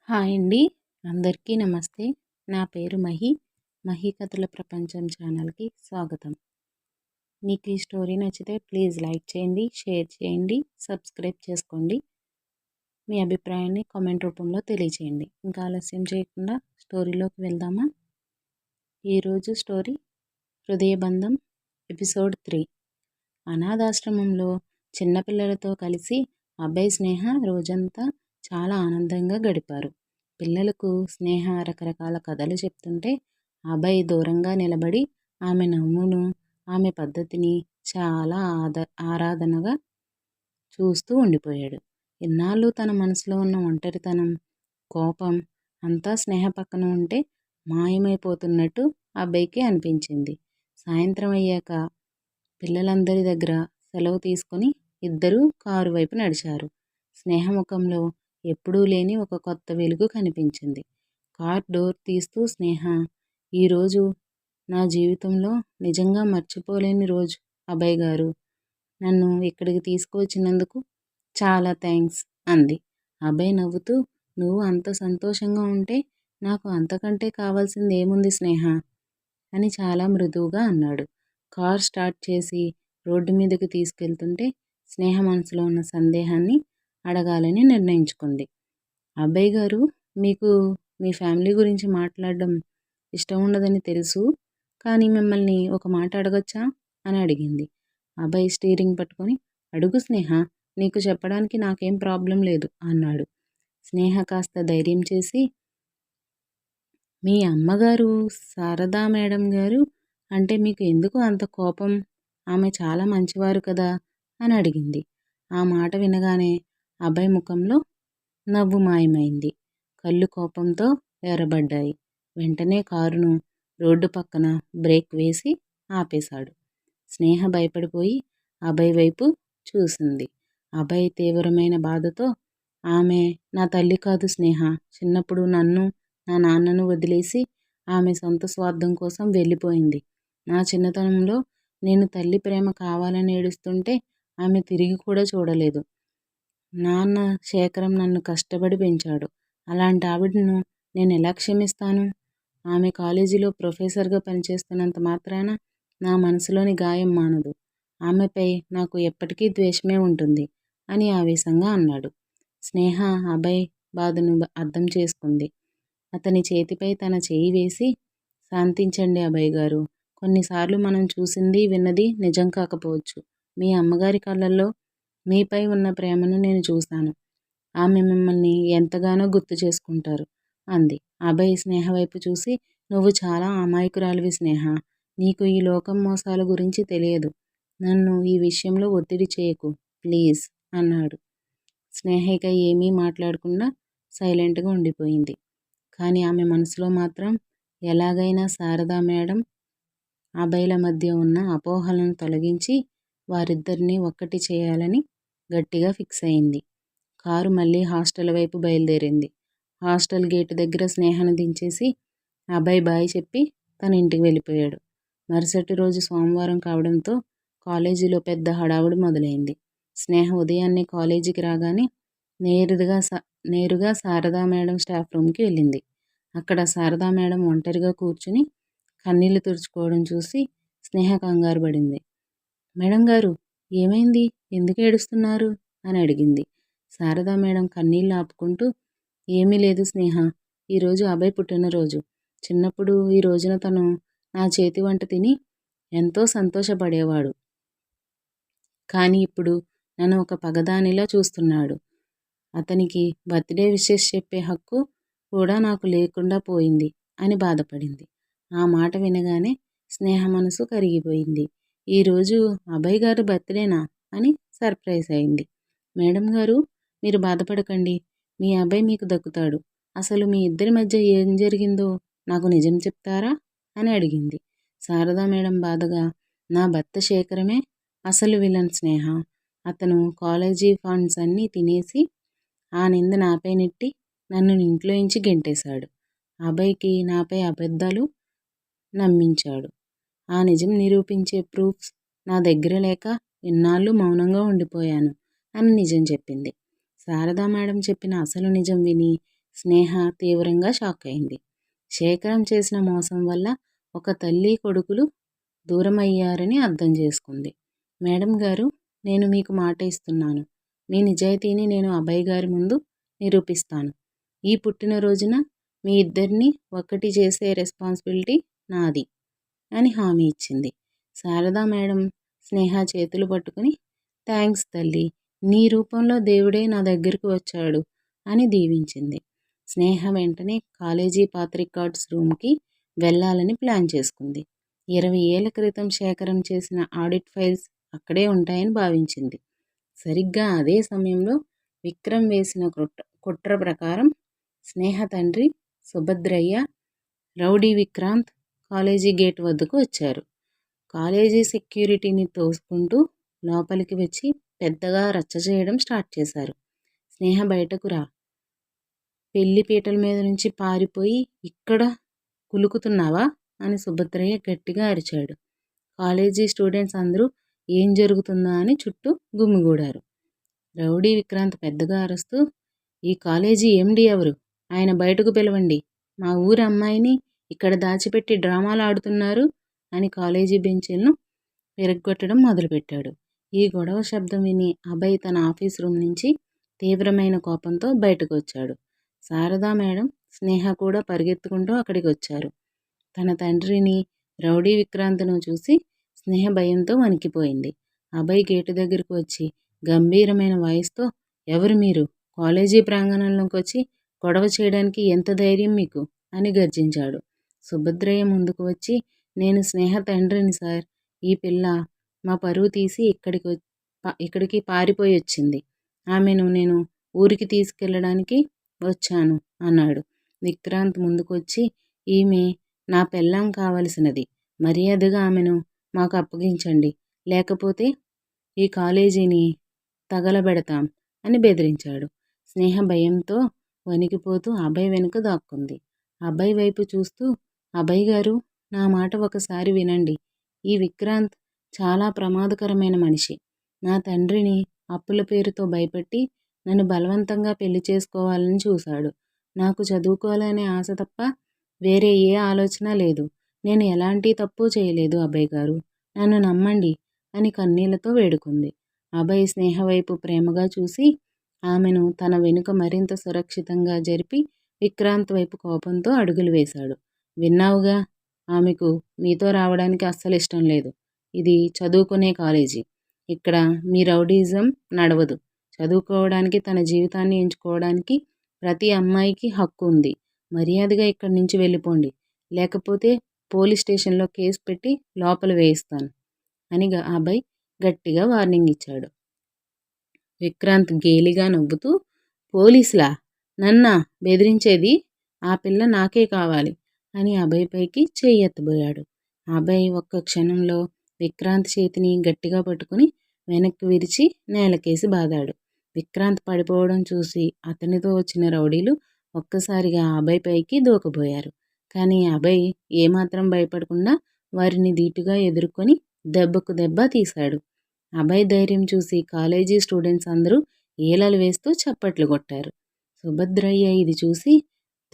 Hi అండి. అందరికీ నమస్తే. నా పేరు మహి కథల ప్రపంచం ఛానల్‌కి స్వాగతం. మీకు ఈ స్టోరీ నచ్చితే ప్లీజ్ లైక్ చేయండి, షేర్ చేయండి, సబ్స్క్రైబ్ చేసుకోండి. మీ అభిప్రాయాన్ని కామెంట్ రూపంలో తెలియచేయండి. ఇంకా ఆలస్యం చేయకుండా స్టోరీలోకి వెళ్దామా? ఈరోజు స్టోరీ హృదయబంధం ఎపిసోడ్ 3. అనాథాశ్రమంలో చిన్నపిల్లలతో కలిసి అబ్బాయి స్నేహ రోజంతా చాలా ఆనందంగా గడిపారు. పిల్లలకు స్నేహ రకరకాల కథలు చెప్తుంటే అబ్బాయి దూరంగా నిలబడి ఆమె నవ్వును, ఆమె పద్ధతిని చాలా ఆరాధనగా చూస్తూ ఉండిపోయాడు. ఇన్నాళ్ళు తన మనసులో ఉన్న ఒంటరితనం, కోపం అంతా స్నేహ పక్కన ఉంటే మాయమైపోతున్నట్టు అబ్బాయికి అనిపించింది. సాయంత్రం అయ్యాక పిల్లలందరి దగ్గర సెలవు తీసుకొని ఇద్దరూ కారు వైపు నడిచారు. స్నేహ ముఖంలో ఎప్పుడూ లేని ఒక కొత్త వెలుగు కనిపించింది. కార్ డోర్ తీస్తూ స్నేహ, ఈరోజు నా జీవితంలో నిజంగా మర్చిపోలేని రోజు అభయ్ గారు. నన్ను ఇక్కడికి తీసుకువచ్చినందుకు చాలా థ్యాంక్స్ అంది. అభయ్ నవ్వుతూ, నువ్వు అంత సంతోషంగా ఉంటే నాకు అంతకంటే కావాల్సింది ఏముంది స్నేహ అని చాలా మృదువుగా అన్నాడు. కార్ స్టార్ట్ చేసి రోడ్డు మీదకి తీసుకెళ్తుంటే స్నేహ మనసులో ఉన్న సందేహాన్ని అడగాలని నిర్ణయించుకుంది. అబ్బాయి గారు, మీకు మీ ఫ్యామిలీ గురించి మాట్లాడడం ఇష్టం ఉండదని తెలుసు, కానీ మిమ్మల్ని ఒక మాట అడగొచ్చా అని అడిగింది. అబ్బాయి స్టీరింగ్ పట్టుకొని, అడుగు స్నేహ, నీకు చెప్పడానికి నాకేం ప్రాబ్లం లేదు అన్నాడు. స్నేహ కాస్త ధైర్యం చేసి, మీ అమ్మగారు శారదా మేడం గారు అంటే మీకు ఎందుకు అంత కోపం? ఆమె చాలా మంచివారు కదా అని అడిగింది. ఆ మాట వినగానే అబ్బాయి ముఖంలో నవ్వు మాయమైంది. కళ్ళు కోపంతో ఎర్రబడ్డాయి. వెంటనే కారును రోడ్డు పక్కన బ్రేక్ వేసి ఆపేశాడు. స్నేహ భయపడిపోయి అభయ్ వైపు చూసింది. అభయ్ తీవ్రమైన బాధతో, ఆమె నా తల్లి కాదు స్నేహ. చిన్నప్పుడు నన్ను, నా నాన్నను వదిలేసి ఆమె సొంత స్వార్థం కోసం వెళ్ళిపోయింది. నా చిన్నతనంలో నేను తల్లి ప్రేమ కావాలని ఏడుస్తుంటే ఆమె తిరిగి కూడా చూడలేదు. నాన్న శేఖరం నన్ను కష్టపడి పెంచాడు. అలాంటి ఆవిడను నేను ఎలా క్షమిస్తాను? ఆమె కాలేజీలో ప్రొఫెసర్గా పనిచేస్తున్నంత మాత్రాన నా మనసులోని గాయం మానదు. ఆమెపై నాకు ఎప్పటికీ ద్వేషమే ఉంటుంది అని ఆవేశంగా అన్నాడు. స్నేహ అభయ్ బాధను అర్థం చేసుకుంది. అతని చేతిపై తన చేయి వేసి, శాంతించండి అభయ్ గారు. కొన్నిసార్లు మనం చూసింది విన్నది నిజం కాకపోవచ్చు. మీ అమ్మగారి కళ్ళల్లో మీపై ఉన్న ప్రేమను నేను చూశాను. ఆమె మిమ్మల్ని ఎంతగానో గుర్తు చేసుకుంటారు అంది. అభయ్ స్నేహ వైపు చూసి, నువ్వు చాలా అమాయకురాలివి స్నేహ. నీకు ఈ లోకం మోసాల గురించి తెలియదు. నన్ను ఈ విషయంలో ఒత్తిడి చేయకు ప్లీజ్ అన్నాడు. స్నేహ ఇక ఏమీ మాట్లాడకుండా సైలెంట్గా ఉండిపోయింది. కానీ ఆమె మనసులో మాత్రం ఎలాగైనా శారదా మేడం అభయ్ల మధ్య ఉన్న అపోహలను తొలగించి వారిద్దరినీ ఒక్కటి చేయాలని గట్టిగా ఫిక్స్ అయింది. కారు మళ్ళీ హాస్టల్ వైపు బయలుదేరింది. హాస్టల్ గేటు దగ్గర స్నేహను దించేసి అభయ్ బాయ్ చెప్పి తన ఇంటికి వెళ్ళిపోయాడు. మరుసటి రోజు సోమవారం కావడంతో కాలేజీలో పెద్ద హడావుడి మొదలైంది. స్నేహ ఉదయాన్నే కాలేజీకి రాగానే నేరుగా శారదా మేడం స్టాఫ్ రూమ్కి వెళ్ళింది. అక్కడ శారదా మేడం ఒంటరిగా కూర్చుని కన్నీళ్లు తుడుచుకోవడం చూసి స్నేహ కంగారు పడింది. మేడం గారు, ఏమైంది? ఎందుకు ఏడుస్తున్నారు అని అడిగింది. శారదా మేడం కన్నీళ్లు ఆపుకుంటూ, ఏమీ లేదు స్నేహ, ఈరోజు అభయ్ పుట్టినరోజు. చిన్నప్పుడు ఈ రోజున తను నా చేతి వంట తిని ఎంతో సంతోషపడేవాడు. కానీ ఇప్పుడు నన్ను ఒక పగదానిలా చూస్తున్నాడు. అతనికి బర్త్డే విషెస్ చెప్పే హక్కు కూడా నాకు లేకుండా పోయింది అని బాధపడింది. ఆ మాట వినగానే స్నేహ మనసు కరిగిపోయింది. ఈరోజు అభయ్ గారు బర్త్డేనా అని సర్ప్రైజ్ అయింది. మేడం గారు, మీరు బాధపడకండి. మీ అబ్బాయి మీకు దక్కుతాడు. అసలు మీ ఇద్దరి మధ్య ఏం జరిగిందో నాకు నిజం చెప్తారా అని అడిగింది. శారదా మేడం బాధగా, నా భర్త శేఖరమే అసలు విలన్ స్నేహ. అతను కాలేజీ ఫండ్స్ అన్నీ తినేసి ఆ నింద నాపై నెట్టి నన్ను ఇంట్లోంచి గెంటేశాడు. అభయ్కి నాపై అబద్ధాలు నమ్మించాడు. ఆ నిజం నిరూపించే ప్రూఫ్స్ నా దగ్గర లేక ఇన్నాళ్ళు మౌనంగా ఉండిపోయాను అని నిజం చెప్పింది. శారదా మేడం చెప్పిన అసలు నిజం విని స్నేహ తీవ్రంగా షాక్ అయింది. శేఖరం చేసిన మోసం వల్ల ఒక తల్లి కొడుకులు దూరమయ్యారని అర్థం చేసుకుంది. మేడం గారు, నేను మీకు మాట ఇస్తున్నాను. మీ నిజాయితీని నేను అభయ్ గారి ముందు నిరూపిస్తాను. ఈ పుట్టినరోజున మీ ఇద్దరిని ఒక్కటి చేసే రెస్పాన్సిబిలిటీ నాది అని హామీ ఇచ్చింది. శారదా మేడం స్నేహ చేతులు పట్టుకుని, థ్యాంక్స్ తల్లి, నీ రూపంలో దేవుడే నా దగ్గరికి వచ్చాడు అని దీవించింది. స్నేహ వెంటనే కాలేజీ పాత రికార్డ్స్ రూమ్కి వెళ్ళాలని ప్లాన్ చేసుకుంది. 20 ఏళ్ల క్రితం శేఖరం చేసిన ఆడిట్ ఫైల్స్ అక్కడే ఉంటాయని భావించింది. సరిగ్గా అదే సమయంలో విక్రమ్ వేసిన కుట్ర ప్రకారం స్నేహ తండ్రి సుభద్రయ్య, రౌడీ విక్రాంత్ కాలేజీ గేట్ వద్దకు వచ్చారు. కాలేజీ సెక్యూరిటీని తోసుకుంటూ లోపలికి వచ్చి పెద్దగా రచ్చ చేయడం స్టార్ట్ చేశారు. స్నేహ బయటకు రా, పెళ్లి పీటల మీద నుంచి పారిపోయి ఇక్కడ కులుకుతున్నావా అని సుభద్రయ్య గట్టిగా అరిచాడు. కాలేజీ స్టూడెంట్స్ అందరూ ఏం జరుగుతుందా అని చుట్టూ గుమిగూడారు. రౌడీ విక్రాంత్ పెద్దగా అరుస్తూ, ఈ కాలేజీ ఎండి ఎవరు? ఆయన బయటకు పిలవండి. మా ఊరి అమ్మాయిని ఇక్కడ దాచిపెట్టి డ్రామాలు ఆడుతున్నారు అని కాలేజీ బెంచీలను విరగ్గొట్టడం మొదలుపెట్టాడు. ఈ గొడవ శబ్దం విని అభయ్ తన ఆఫీస్ రూమ్ నుంచి తీవ్రమైన కోపంతో బయటకు వచ్చాడు. శారదా మేడం, స్నేహ కూడా పరిగెత్తుకుంటూ అక్కడికి వచ్చారు. తన తండ్రిని, రౌడీ విక్రాంత్ను చూసి స్నేహ భయంతో వణికిపోయింది. అభయ్ గేటు దగ్గరకు వచ్చి గంభీరమైన వాయిస్తో, ఎవరు మీరు? కాలేజీ ప్రాంగణంలోకి వచ్చి గొడవ చేయడానికి ఎంత ధైర్యం మీకు అని గర్జించాడు. సుభద్రయ్య ముందుకు వచ్చి, నేను స్నేహ తండ్రిని సార్. ఈ పిల్ల మా పరువు తీసి ఇక్కడికి పారిపోయి వచ్చింది. ఆమెను నేను ఊరికి తీసుకెళ్ళడానికి వచ్చాను అన్నాడు. విక్రాంత్ ముందుకొచ్చి, ఈమె నా పెళ్ళాం కావలసినది. మర్యాదగా ఆమెను మాకు అప్పగించండి, లేకపోతే ఈ కాలేజీని తగలబెడతాం అని బెదిరించాడు. స్నేహ భయంతో వణికిపోతూ అభయ్ వెనుక దాక్కుంది. అభయ్ వైపు చూస్తూ, అభయ్ గారు, నా మాట ఒకసారి వినండి. ఈ విక్రాంత్ చాలా ప్రమాదకరమైన మనిషి. నా తండ్రిని అప్పుల పేరుతో భయపెట్టి నన్ను బలవంతంగా పెళ్లి చేసుకోవాలని చూశాడు. నాకు చదువుకోవాలనే ఆశ తప్ప వేరే ఏ ఆలోచన లేదు. నేను ఎలాంటి తప్పు చేయలేదు అభయ్ గారు, నన్ను నమ్మండి అని కన్నీళ్లతో వేడుకుంది. అభయ్ స్నేహ వైపు ప్రేమగా చూసి ఆమెను తన వెనుక మరింత సురక్షితంగా జరిపి విక్రాంత్ వైపు కోపంతో అడుగులు వేశాడు. విన్నావుగా, ఆమెకు మీతో రావడానికి అస్సలు ఇష్టం లేదు. ఇది చదువుకునే కాలేజీ. ఇక్కడ మీ రౌడీజం నడవదు. చదువుకోవడానికి, తన జీవితాన్ని ఎంచుకోవడానికి ప్రతి అమ్మాయికి హక్కు ఉంది. మర్యాదగా ఇక్కడి నుంచి వెళ్ళిపోండి, లేకపోతే పోలీస్ స్టేషన్లో కేసు పెట్టి లోపల వేయిస్తాను అని అభయ్ గట్టిగా వార్నింగ్ ఇచ్చాడు. విక్రాంత్ గేలిగా నవ్వుతూ, పోలీసులా? నన్నా బెదిరించేది? ఆ పిల్ల నాకే కావాలి అని అభయ్ పైకి చెయ్యెత్తబోయాడు. అభయ్ ఒక్క క్షణంలో విక్రాంత్ చేతిని గట్టిగా పట్టుకుని వెనక్కి విరిచి నేలకేసి బాదాడు. విక్రాంత్ పడిపోవడం చూసి అతనితో వచ్చిన రౌడీలు ఒక్కసారిగా అభయ్ పైకి దూకబోయారు. కానీ అభయ్ ఏమాత్రం భయపడకుండా వారిని ధీటుగా ఎదుర్కొని దెబ్బకు దెబ్బ తీశాడు. అభయ్ ధైర్యం చూసి కాలేజీ స్టూడెంట్స్ అందరూ ఈలలు వేస్తూ చప్పట్లు కొట్టారు. సుభద్రయ్య ఇది చూసి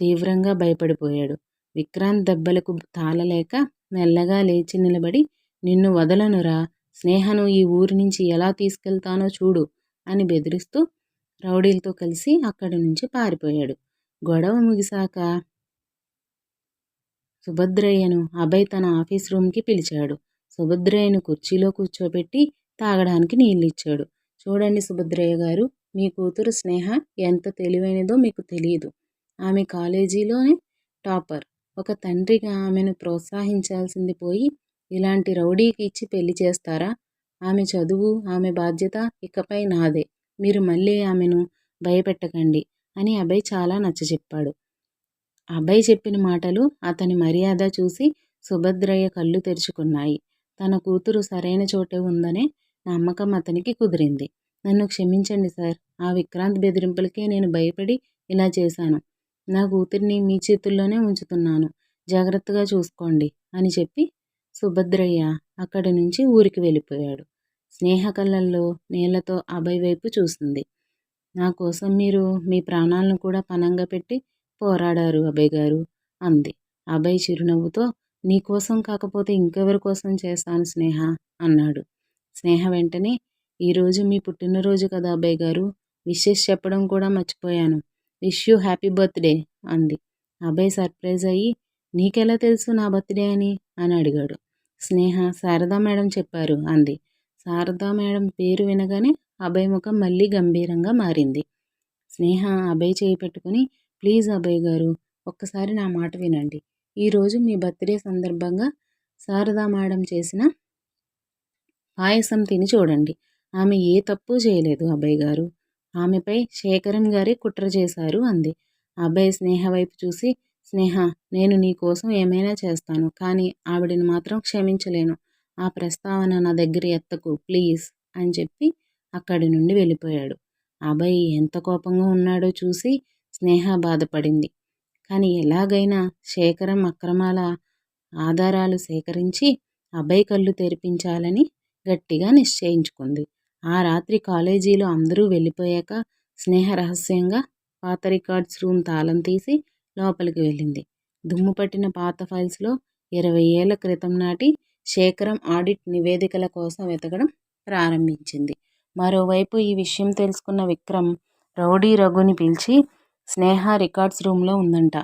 తీవ్రంగా భయపడిపోయాడు. విక్రాంత్ దెబ్బలకు తాళలేక మెల్లగా లేచి నిలబడి, నిన్ను వదలనురా, స్నేహను ఈ ఊరి నుంచి ఎలా తీసుకెళ్తానో చూడు అని బెదిరిస్తూ రౌడీలతో కలిసి అక్కడి నుంచి పారిపోయాడు. గొడవ ముగిశాక సుభద్రయ్యను అభయ్ తన ఆఫీస్ రూమ్కి పిలిచాడు. సుభద్రయ్యను కుర్చీలో కూర్చోబెట్టి తాగడానికి నీళ్ళిచ్చాడు. చూడండి సుభద్రయ్య గారు, మీ కూతురు స్నేహ ఎంత తెలివైనదో మీకు తెలియదు. ఆమె కాలేజీలోనే టాపర్. ఒక తండ్రిగా ఆమెను ప్రోత్సహించాల్సింది పోయి ఇలాంటి రౌడీకి ఇచ్చి పెళ్లి చేస్తారా? ఆమె చదువు, ఆమె బాధ్యత ఇకపై నాదే. మీరు మళ్ళీ ఆమెను భయపెట్టకండి అని అభయ్ చాలా నచ్చజెప్పాడు. అభయ్ చెప్పిన మాటలు, అతని మర్యాద చూసి సుభద్రయ్య కళ్ళు తెరుచుకున్నాయి. తన కూతురు సరైన చోటే ఉందనే నమ్మకం అతనికి కుదిరింది. నన్ను క్షమించండి సార్, ఆ విక్రాంత్ బెదిరింపులకే నేను భయపడి ఇలా చేశాను. నా కూతుర్ని మీ చేతుల్లోనే ఉంచుతున్నాను, జాగ్రత్తగా చూసుకోండి అని చెప్పి సుభద్రయ్య అక్కడి నుంచి ఊరికి వెళ్ళిపోయాడు. స్నేహ కళ్ళల్లో నీళ్లతో అభయ్ వైపు చూసింది. నా కోసం మీరు మీ ప్రాణాలను కూడా పణంగా పెట్టి పోరాడారు అభయ్ గారు అంది. అభయ్ చిరునవ్వుతో నీ కోసం కాకపోతే ఇంకెవరి కోసం చేస్తాను స్నేహ అన్నాడు. స్నేహ వెంటనే ఈరోజు మీ పుట్టినరోజు కదా అభయ్ గారు, విషెస్ చెప్పడం కూడా మర్చిపోయాను. విష్ యూ హ్యాపీ బర్త్డే అంది. అభయ్ సర్ప్రైజ్ అయ్యి నీకెలా తెలుసు నా బర్త్డే అని అడిగాడు. స్నేహ శారదా మేడం చెప్పారు అంది. శారదా మేడం పేరు వినగానే అభయ్ ముఖం మళ్ళీ గంభీరంగా మారింది. స్నేహ అభయ్ చేయి పెట్టుకుని ప్లీజ్ అభయ్ గారు, ఒక్కసారి నా మాట వినండి. ఈరోజు మీ బర్త్డే సందర్భంగా శారదా మేడం చేసిన పాయసం తిని చూడండి. ఆమె ఏ తప్పు చేయలేదు అభయ్ గారు. ఆమెపై శేఖరం గారే కుట్ర చేశారు అంది. అభయ్ స్నేహ వైపు చూసి స్నేహ నేను నీ కోసం ఏమైనా చేస్తాను, కానీ ఆవిడని మాత్రం క్షమించలేను. ఆ ప్రస్తావన నా దగ్గర ఎత్తకు ప్లీజ్ అని చెప్పి అక్కడి నుండి వెళ్ళిపోయాడు. అభయ్ ఎంత కోపంగా ఉన్నాడో చూసి స్నేహ బాధపడింది. కానీ ఎలాగైనా శేఖరం అక్రమాల ఆధారాలు సేకరించి అభయ్ కళ్ళు తెరిపించాలని గట్టిగా నిశ్చయించుకుంది. ఆ రాత్రి కాలేజీలో అందరూ వెళ్ళిపోయాక స్నేహ రహస్యంగా పాత రికార్డ్స్ రూమ్ తాళం తీసి లోపలికి వెళ్ళింది. దుమ్ము పట్టిన పాత ఫైల్స్లో 20 ఏళ్ల క్రితం నాటి శేఖరం ఆడిట్ నివేదికల కోసం వెతకడం ప్రారంభించింది. మరోవైపు ఈ విషయం తెలుసుకున్న విక్రమ్ రౌడీ రఘుని పిలిచి స్నేహ రికార్డ్స్ రూమ్లో ఉందంట,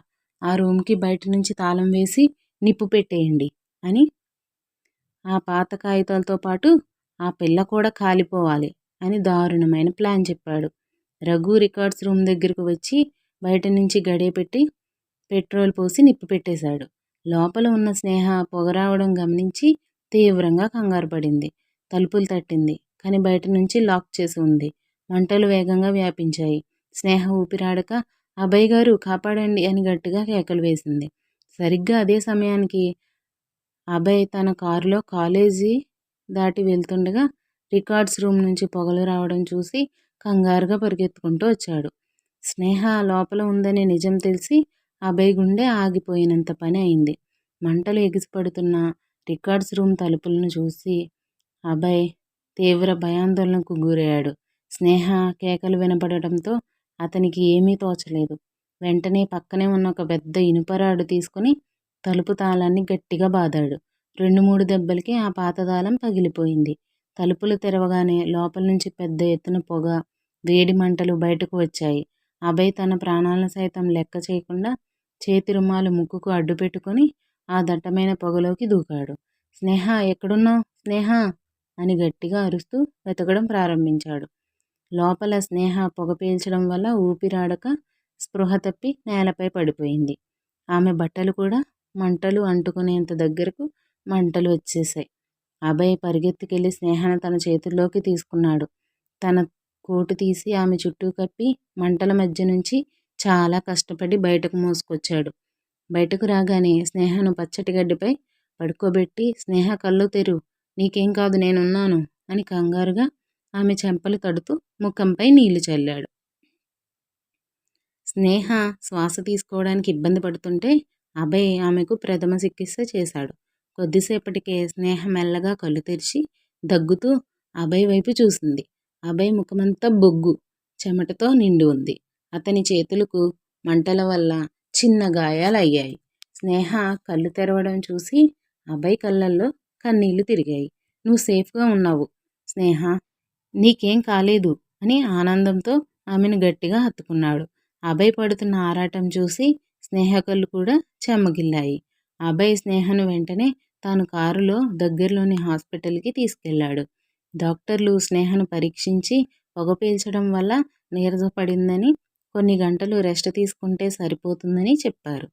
ఆ రూమ్కి బయట నుంచి తాళం వేసి నిప్పు పెట్టేయండి అని, ఆ పాత కాగితాలతో పాటు ఆ పిల్ల కూడా కాలిపోవాలి అని దారుణమైన ప్లాన్ చెప్పాడు. రఘు రికార్డ్స్ రూమ్ దగ్గరకు వచ్చి బయట నుంచి గడియ పెట్టి పెట్రోల్ పోసి నిప్పు పెట్టేశాడు. లోపల ఉన్న స్నేహ పొగ రావడం గమనించి తీవ్రంగా కంగారు పడింది. తలుపులు తట్టింది, కానీ బయట నుంచి లాక్ చేసి ఉంది. మంటలు వేగంగా వ్యాపించాయి. స్నేహ ఊపిరాడక అభయ్ గారు కాపాడండి అని గట్టిగా కేకలు వేసింది. సరిగ్గా అదే సమయానికి అభయ్ తన కారులో కాలేజీ దాటి వెళ్తుండగా రికార్డ్స్ రూమ్ నుంచి పొగలు రావడం చూసి కంగారుగా పరిగెత్తుకుంటూ వచ్చాడు. స్నేహ లోపల ఉందనే నిజం తెలిసి అభయ్ గుండె ఆగిపోయినంత పని అయింది. మంటలు ఎగిసిపడుతున్న రికార్డ్స్ రూమ్ తలుపులను చూసి అభయ్ తీవ్ర భయాందోళనకు గురయ్యాడు. స్నేహ కేకలు వినపడటంతో అతనికి ఏమీ తోచలేదు. వెంటనే పక్కనే ఉన్న ఒక పెద్ద ఇనుపరాడు తీసుకుని తలుపు తాళాన్ని గట్టిగా బాదాడు. 2-3 దెబ్బలకి ఆ పాత తాళం పగిలిపోయింది. తలుపులు తెరవగానే లోపల నుంచి పెద్ద ఎత్తున పొగ, వేడి మంటలు బయటకు వచ్చాయి. అభయ్ తన ప్రాణాలను సైతం లెక్క చేయకుండా చేతి రుమాలు ముక్కుకు అడ్డు పెట్టుకుని ఆ దట్టమైన పొగలోకి దూకాడు. స్నేహ ఎక్కడున్నావు స్నేహ అని గట్టిగా అరుస్తూ వెతకడం ప్రారంభించాడు. లోపల స్నేహ పొగ పీల్చడం వల్ల ఊపిరాడక స్పృహ తప్పి నేలపై పడిపోయింది. ఆమె బట్టలు కూడా మంటలు అంటుకునేంత దగ్గరకు మంటలు వచ్చేశాయి. అభయ్ పరిగెత్తుకెళ్లి స్నేహను తన చేతుల్లోకి తీసుకున్నాడు. తన కోటు తీసి ఆమె చుట్టూ కప్పి మంటల మధ్య నుంచి చాలా కష్టపడి బయటకు మోసుకొచ్చాడు. బయటకు రాగానే స్నేహను పచ్చటి గడ్డిపై పడుకోబెట్టి స్నేహ కళ్ళు తెరు, నీకేం కాదు నేనున్నాను అని కంగారుగా ఆమె చెంపలు తడుతూ ముఖంపై నీళ్లు చల్లాడు. స్నేహ శ్వాస తీసుకోవడానికి ఇబ్బంది పడుతుంటే అభయ్ ఆమెకు ప్రథమ చికిత్స చేశాడు. కొద్దిసేపటికే స్నేహ మెల్లగా కళ్ళు తెరిచి దగ్గుతూ అభయ్ వైపు చూసింది. అభయ్ ముఖమంతా బొగ్గు, చెమటతో నిండి ఉంది. అతని చేతులకు మంటల వల్ల చిన్న గాయాలయ్యాయి. స్నేహ కళ్ళు తెరవడం చూసి అభయ్ కళ్ళల్లో కన్నీళ్లు తిరిగాయి. నువ్వు సేఫ్గా ఉన్నావు స్నేహ, నీకేం కాలేదు అని ఆనందంతో ఆమెను గట్టిగా హత్తుకున్నాడు. అభయ్ పడుతున్న ఆరాటం చూసి స్నేహ కళ్ళు కూడా చెమ్మగిల్లాయి. అభయ్ స్నేహను వెంటనే తాను కారులో దగ్గరలోని హాస్పిటల్కి తీసుకెళ్లాడు. డాక్టర్లు స్నేహను పరీక్షించి పొగ పీల్చడం వల్ల నీరసపడిందని, కొన్ని గంటలు రెస్ట్ తీసుకుంటే సరిపోతుందని చెప్పారు.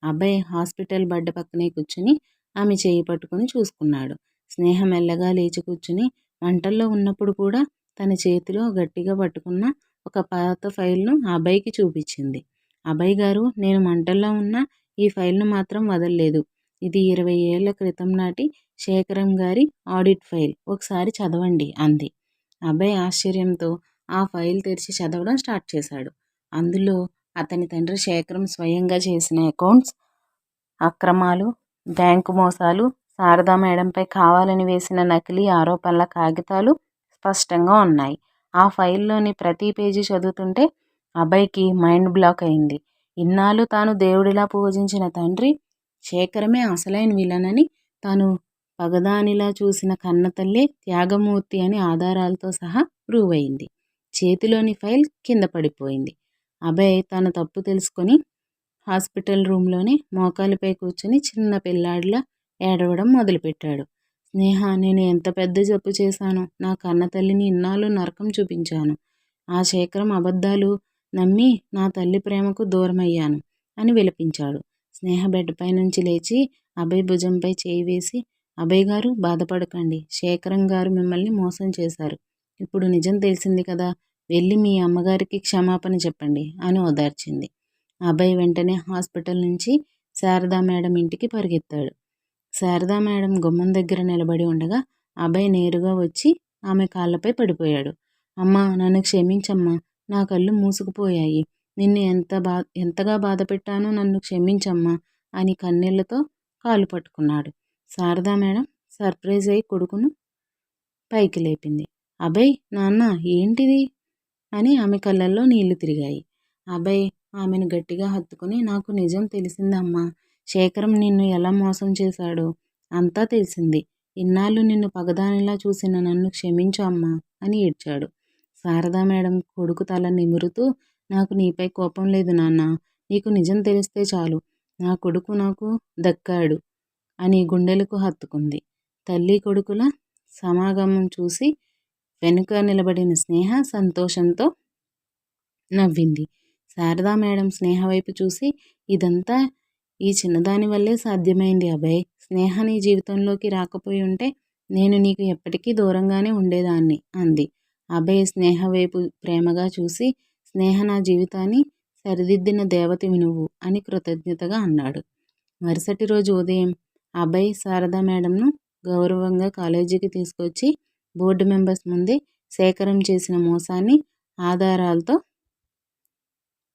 అభయ్ హాస్పిటల్ బెడ్ పక్కనే కూర్చుని ఆమె చేయి పట్టుకుని చూసుకున్నాడు. స్నేహ మెల్లగా లేచి కూర్చుని మంటల్లో ఉన్నప్పుడు కూడా తన చేతిలో గట్టిగా పట్టుకున్న ఒక పాత ఫైల్ను అభయ్కి చూపించింది. అభయ్ గారు, నేను మంటల్లో ఉన్న ఈ ఫైల్ను మాత్రం వదల్లేదు. ఇది 20 ఏళ్ల క్రితం నాటి శేఖరం గారి ఆడిట్ ఫైల్, ఒకసారి చదవండి అంది. అభయ్ ఆశ్చర్యంతో ఆ ఫైల్ తెరిచి చదవడం స్టార్ట్ చేశాడు. అందులో అతని తండ్రి శేఖరం స్వయంగా చేసిన అకౌంట్స్ అక్రమాలు, బ్యాంకు మోసాలు, శారదా మేడంపై కావాలని వేసిన నకిలీ ఆరోపణల కాగితాలు స్పష్టంగా ఉన్నాయి. ఆ ఫైల్లోని ప్రతి పేజీ చదువుతుంటే అభయ్కి మైండ్ బ్లాక్ అయింది. ఇన్నాళ్ళు తాను దేవుడిలా పూజించిన తండ్రి శేఖరమే అసలైన విలన్ అని, తాను పగదానిలా చూసిన కన్నతల్లే త్యాగమూర్తి అని ఆధారాలతో సహా ప్రూవ్ అయింది. చేతిలోని ఫైల్ కింద పడిపోయింది. అభయ్ తన తప్పు తెలుసుకొని హాస్పిటల్ రూమ్లోనే మోకాలిపై కూర్చుని చిన్న పిల్లాడిలా ఏడవడం మొదలుపెట్టాడు. స్నేహ, నేను ఎంత పెద్ద జబ్బు చేశానో, నా కన్న తల్లిని ఇన్నాళ్ళు నరకం చూపించాను. ఆ శేఖరం అబద్ధాలు నమ్మి నా తల్లి ప్రేమకు దూరమయ్యాను అని విలపించాడు. స్నేహ బెడ్పై నుంచి లేచి అభయ్ భుజంపై చేయి వేసి, అభయ్ గారు బాధపడకండి, శేఖరం గారు మిమ్మల్ని మోసం చేశారు. ఇప్పుడు నిజం తెలిసింది కదా, వెళ్ళి మీ అమ్మగారికి క్షమాపణ చెప్పండి అని ఓదార్చింది. అభయ్ వెంటనే హాస్పిటల్ నుంచి శారదా మేడం ఇంటికి పరిగెత్తాడు. శారదా మేడం గుమ్మం దగ్గర నిలబడి ఉండగా అభయ్ నేరుగా వచ్చి ఆమె కాళ్ళపై పడిపోయాడు. అమ్మా, నన్ను క్షమించమ్మా, నా కళ్ళు మూసుకుపోయాయి. నిన్ను ఎంతగా బాధ పెట్టానో నన్ను క్షమించమ్మా అని కన్నీళ్లతో కాలు పట్టుకున్నాడు. శారదా మేడం సర్ప్రైజ్ అయి కొడుకును పైకి లేపింది. అభయ్, నాన్న, ఏంటిది అని ఆమె కళ్ళల్లో నీళ్లు తిరిగాయి. అభయ్ ఆమెను గట్టిగా హత్తుకుని, నాకు నిజం తెలిసిందమ్మా. శేఖరం నిన్ను ఎలా మోసం చేశాడో అంతా తెలిసింది. ఇన్నాళ్ళు నిన్ను పగదానిలా చూసిన నన్ను క్షమించు అమ్మా అని ఏడ్చాడు. శారదా మేడం కొడుకు తల నిమురుతూ, నాకు నీపై కోపం లేదు నాన్న, నీకు నిజం తెలిస్తే చాలు, నా కొడుకు నాకు దక్కాడు అని గుండెలకు హత్తుకుంది. తల్లి కొడుకుల సమాగమం చూసి వెనుక నిలబడిన స్నేహ సంతోషంతో నవ్వింది. శారదా మేడం స్నేహ వైపు చూసి, ఇదంతా ఈ చిన్నదాని వల్లే సాధ్యమైంది అభయ్. స్నేహ నీ జీవితంలోకి రాకపోయి ఉంటే నేను నీకు ఎప్పటికీ దూరంగానే ఉండేదాన్ని అంది. అభయ్ స్నేహ వైపు ప్రేమగా చూసి, స్నేహ నా జీవితాన్ని సరిదిద్దిన దేవతవి నువ్వు అని కృతజ్ఞతగా అన్నాడు. మరుసటి రోజు ఉదయం అభయ్ శారదా మేడంను గౌరవంగా కాలేజీకి తీసుకొచ్చి బోర్డు మెంబర్స్ ముందే శేఖరం చేసిన మోసాన్ని ఆధారాలతో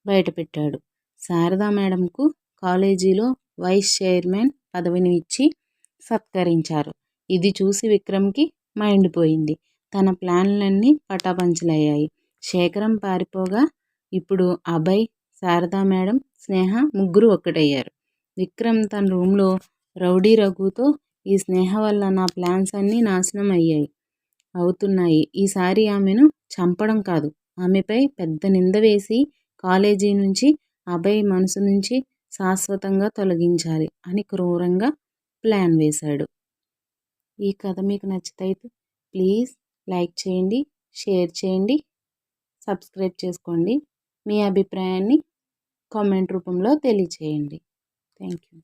బయటపెట్టాడు. శారదా మేడంకు కాలేజీలో వైస్ చైర్మన్ పదవిని ఇచ్చి సత్కరించారు. ఇది చూసి విక్రమ్కి మైండ్ పోయింది. తన ప్లాన్లన్నీ పటాపంచలయ్యాయి. శేఖరం పారిపోగా ఇప్పుడు అభయ్, శారదా మేడం, స్నేహ ముగ్గురు ఒక్కటయ్యారు. విక్రమ్ తన రూమ్లో రౌడీ రఘుతో, ఈ స్నేహ వల్ల నా ప్లాన్స్ అన్నీ నాశనం అవుతున్నాయి. ఈసారి ఆమెను చంపడం కాదు, ఆమెపై పెద్ద నింద వేసి కాలేజీ నుంచి అభయ్ మనసు నుంచి శాశ్వతంగా తొలగించాలి అని క్రూరంగా ప్లాన్ వేశాడు. ఈ కథ మీకు నచ్చితే ప్లీజ్ లైక్ చేయండి, షేర్ చేయండి, సబ్స్క్రైబ్ చేసుకోండి. మీ అభిప్రాయాన్ని కామెంట్ రూపంలో తెలియచేయండి. Thank you.